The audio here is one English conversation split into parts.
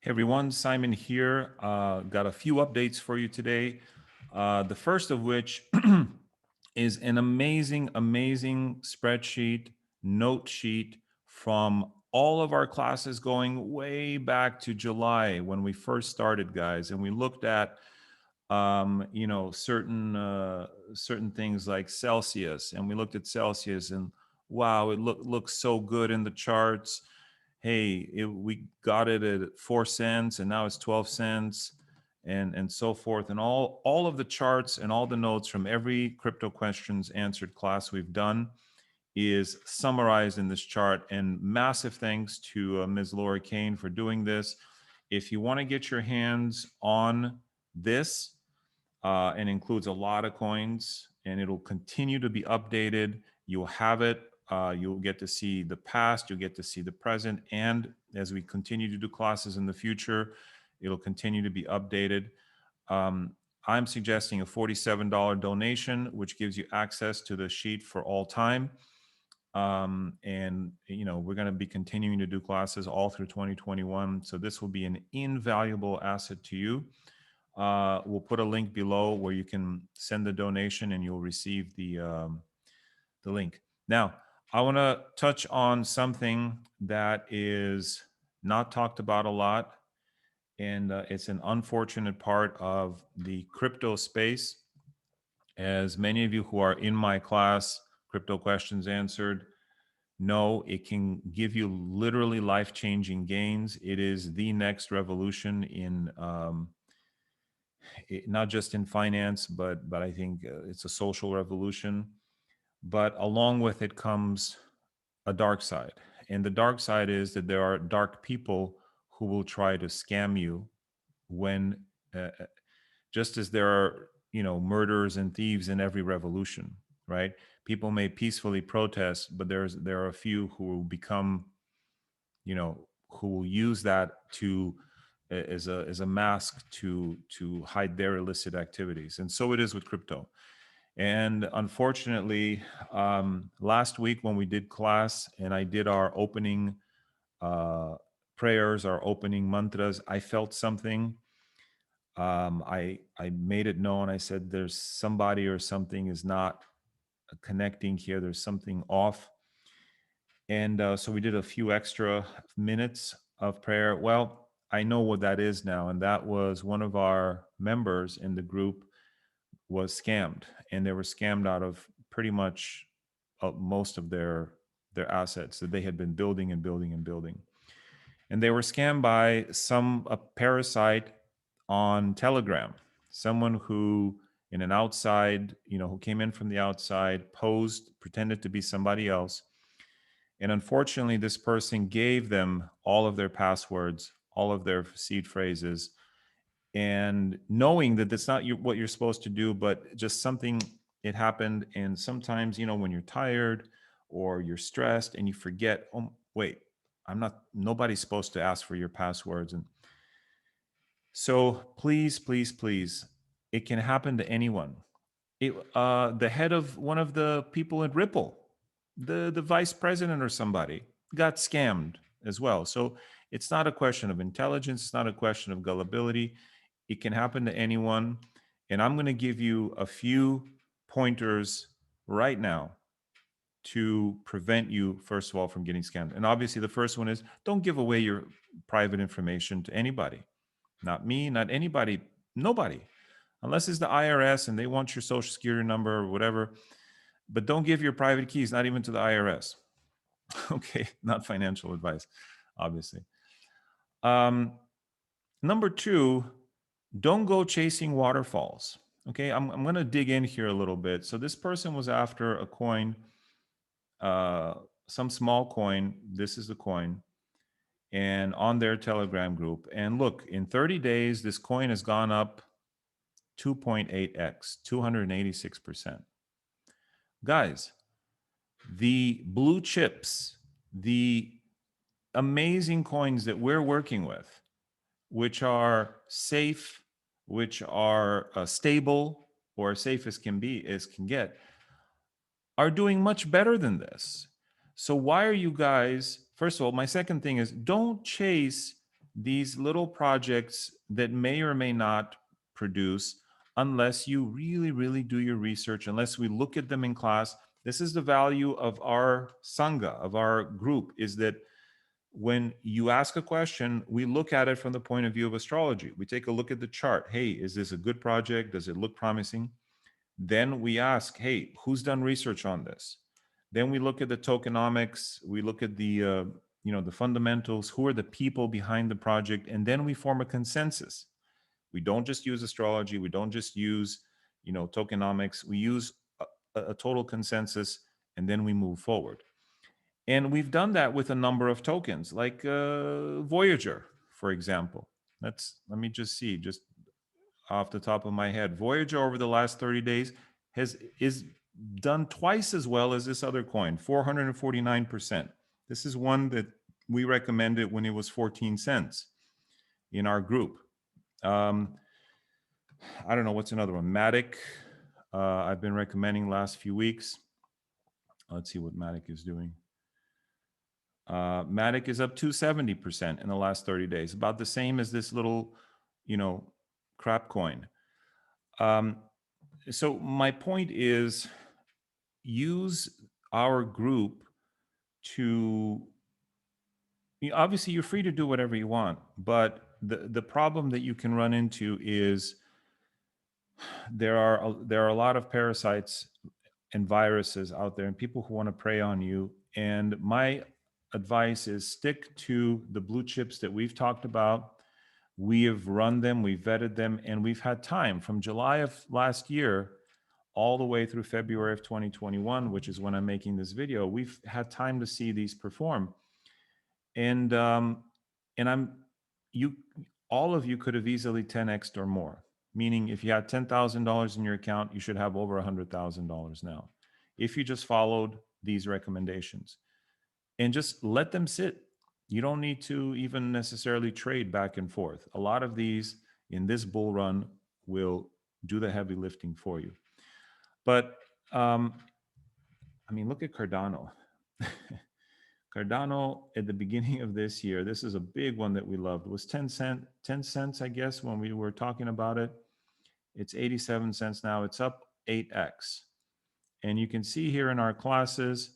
Hey everyone, Simon here. Got a few updates for you today. The first of which is an amazing spreadsheet, note sheet from all of our classes going way back to July when we first started, guys. And we looked at, certain things like Celsius, and we looked at Celsius, and wow, it looks so good in the charts. Hey, we got it at 4 cents and now it's 12 cents, and so forth. And all of the charts and all the notes from every crypto questions answered class we've done is summarized in this chart. And massive thanks to Ms. Laura Kane for doing this. If you want to get your hands on this, and includes a lot of coins, and it'll continue to be updated. You'll have it. You'll get to see the past, you'll get to see the present, and as we continue to do classes in the future, it'll continue to be updated. Um, I'm suggesting a $47 donation, which gives you access to the sheet for all time. And we're going to be continuing to do classes all through 2021. So this will be an invaluable asset to you. We'll put a link below where you can send the donation and you'll receive the link. Now, I want to touch on something that is not talked about a lot, and it's an unfortunate part of the crypto space. As many of you who are in my class, Crypto Questions Answered, know, it can give you literally life-changing gains. It is the next revolution in not just in finance, but I think it's a social revolution. But along with it comes a dark side, and the dark side is that there are dark people who will try to scam you when, just as there are murderers and thieves in every revolution, right? People may peacefully protest, but there are a few who will become, who will use that to as a mask to hide their illicit activities. And so it is with crypto. And unfortunately, last week when we did class and I did our opening prayers, our opening mantras, I felt something. I made it known. I said there's somebody or something is not connecting here. There's something off. And so we did a few extra minutes of prayer. Well, I know what that is now, and that was one of our members in the group was scammed, and they were scammed out of pretty much most of their assets that they had been building and building and building. And they were scammed by a parasite on Telegram, someone who in an outside, who came in from the outside, posed, pretended to be somebody else. And unfortunately, this person gave them all of their passwords, all of their seed phrases, and knowing that that's not what you're supposed to do, but just something, it happened. And sometimes, when you're tired or you're stressed and you forget, oh, wait, nobody's supposed to ask for your passwords. And so please, it can happen to anyone. The head of one of the people at Ripple, the vice president or somebody, got scammed as well. So it's not a question of intelligence. It's not a question of gullibility. It can happen to anyone. And I'm going to give you a few pointers right now to prevent you, first of all, from getting scammed. And obviously, the first one is don't give away your private information to anybody. Not me, not anybody, nobody. Unless it's the IRS and they want your social security number or whatever. But don't give your private keys, not even to the IRS. Okay, not financial advice, obviously. Um, Number two, don't go chasing waterfalls. Okay, I'm going to dig in here a little bit. So this person was after a coin, uh, some small coin. This is the coin, and on their Telegram group. And look, in 30 days, this coin has gone up 2.8x, 286%. Guys, the blue chips, the amazing coins that we're working with, which are safe, which are stable, or safe as can be, as can get, are doing much better than this. So why are you guys, first of all, my second thing is don't chase these little projects that may or may not produce unless you really, really do your research, unless we look at them in class. This is the value of our Sangha, of our group, is that when you ask a question, we look at it from the point of view of astrology. We take a look at the chart. Hey, is this a good project? Does it look promising? Then we ask, hey, who's done research on this? Then we look at the tokenomics. We look at the the fundamentals. Who are the people behind the project? And then we form a consensus. We don't just use astrology. We don't just use tokenomics. We use a total consensus, and then we move forward. And we've done that with a number of tokens, like Voyager, for example. Let me just see, just off the top of my head. Voyager over the last 30 days is done twice as well as this other coin, 449%. This is one that we recommended when it was 14 cents in our group. I don't know, what's another one? Matic. I've been recommending last few weeks. Let's see what Matic is doing. Matic is up 270% in the last 30 days, about the same as this little, crap coin. So my point is, use our group to, obviously you're free to do whatever you want, but the problem that you can run into is there are a lot of parasites and viruses out there and people who want to prey on you. And my advice is stick to the blue chips that we've talked about. We have run them, we've vetted them, and we've had time from July of last year all the way through February of 2021, which is when I'm making this video. We've had time to see these perform. And you all of you could have easily 10x'd or more. Meaning if you had $10,000 in your account, you should have over $100,000 now. If you just followed these recommendations and just let them sit. You don't need to even necessarily trade back and forth. A lot of these in this bull run will do the heavy lifting for you. But look at Cardano. Cardano at the beginning of this year, this is a big one that we loved. It was 10 cents, I guess, when we were talking about it. It's 87 cents now. It's up 8x. And you can see here in our classes,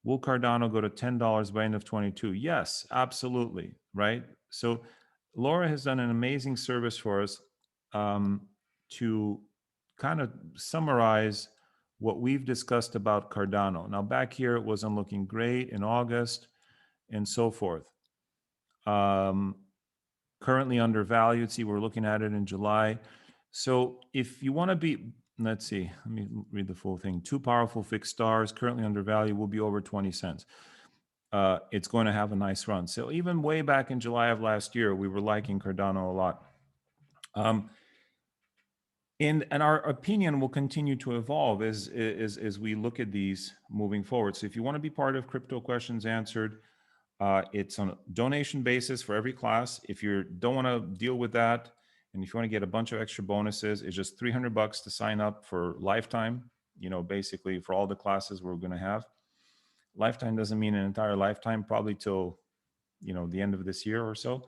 will Cardano go to $10 by end of 22? Yes, absolutely, right? So Laura has done an amazing service for us to kind of summarize what we've discussed about Cardano. Now back here, it wasn't looking great in August and so forth. Currently undervalued. See, we're looking at it in July. So if you want to be, let's see, let me read the full thing. Two powerful fixed stars, currently undervalued, will be over 20 cents. It's going to have a nice run. So even way back in July of last year, we were liking Cardano a lot. And our opinion will continue to evolve as we look at these moving forward. So if you want to be part of Crypto Questions Answered, it's on a donation basis for every class. If you don't want to deal with that, and if you want to get a bunch of extra bonuses, it's just $300 to sign up for lifetime, basically for all the classes we're going to have. Lifetime doesn't mean an entire lifetime, probably till, the end of this year or so.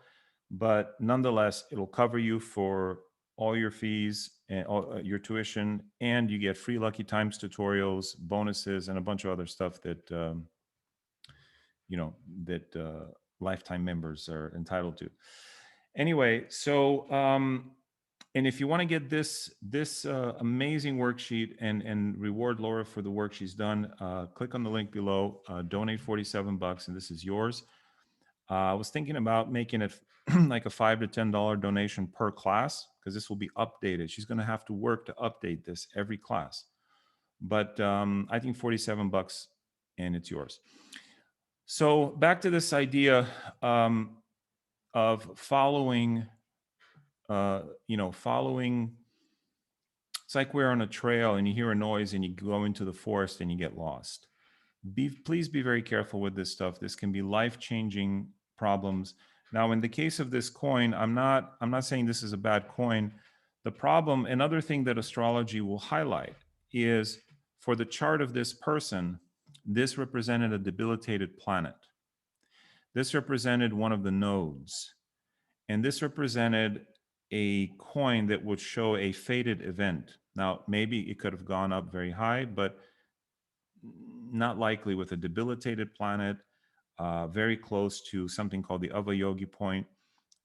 But nonetheless, it'll cover you for all your fees and all your tuition, and you get free Lucky Times tutorials, bonuses, and a bunch of other stuff that, lifetime members are entitled to. Anyway, so and if you want to get this amazing worksheet and reward Laura for the work she's done, click on the link below, donate $47, and this is yours. I was thinking about making it like a $5 to $10 donation per class, because this will be updated. She's going to have to work to update this every class. But I think $47 and it's yours. So back to this idea of following, following. It's like we're on a trail and you hear a noise and you go into the forest and you get lost. Please be very careful with this stuff. This can be life-changing problems. Now, in the case of this coin, I'm not saying this is a bad coin. The problem, another thing that astrology will highlight is for the chart of this person, this represented a debilitated planet. This represented one of the nodes. And this represented a coin that would show a fated event. Now, maybe it could have gone up very high, but not likely with a debilitated planet, very close to something called the Avayogi point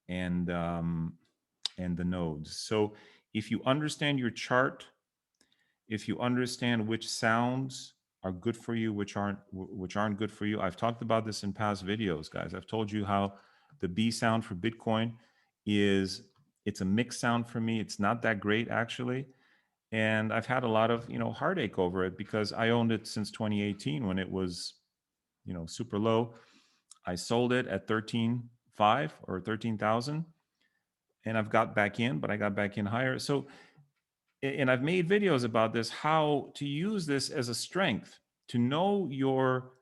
and the nodes. So if you understand your chart, if you understand which sounds are good for you, which aren't good for you. I've talked about this in past videos, guys. I've told you how the B sound for Bitcoin is, it's a mixed sound for me. It's not that great actually. And I've had a lot of, heartache over it because I owned it since 2018 when it was, super low. I sold it at 13.5 or 13,000 and I've got back in, but I got back in higher. So, and I've made videos about this, how to use this as a strength, to know your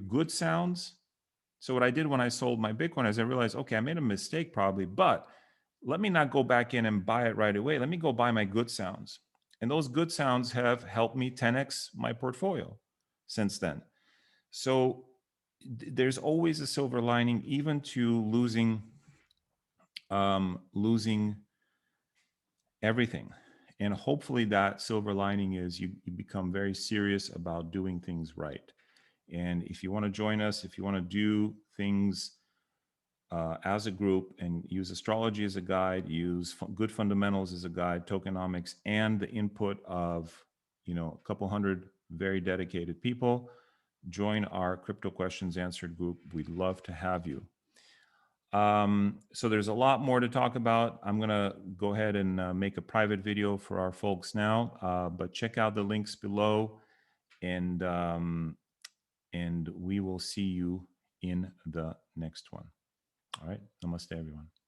good sounds. So what I did when I sold my Bitcoin is I realized, okay, I made a mistake probably, but let me not go back in and buy it right away. Let me go buy my good sounds. And those good sounds have helped me 10x my portfolio since then. So there's always a silver lining, even to losing everything. And hopefully that silver lining is you become very serious about doing things right. And if you want to join us, if you want to do things as a group and use astrology as a guide, use good fundamentals as a guide, tokenomics, and the input of a couple hundred very dedicated people, join our Crypto Questions Answered group. We'd love to have you. So there's a lot more to talk about. I'm going to go ahead and make a private video for our folks now, but check out the links below, and we will see you in the next one. All right. Namaste, everyone.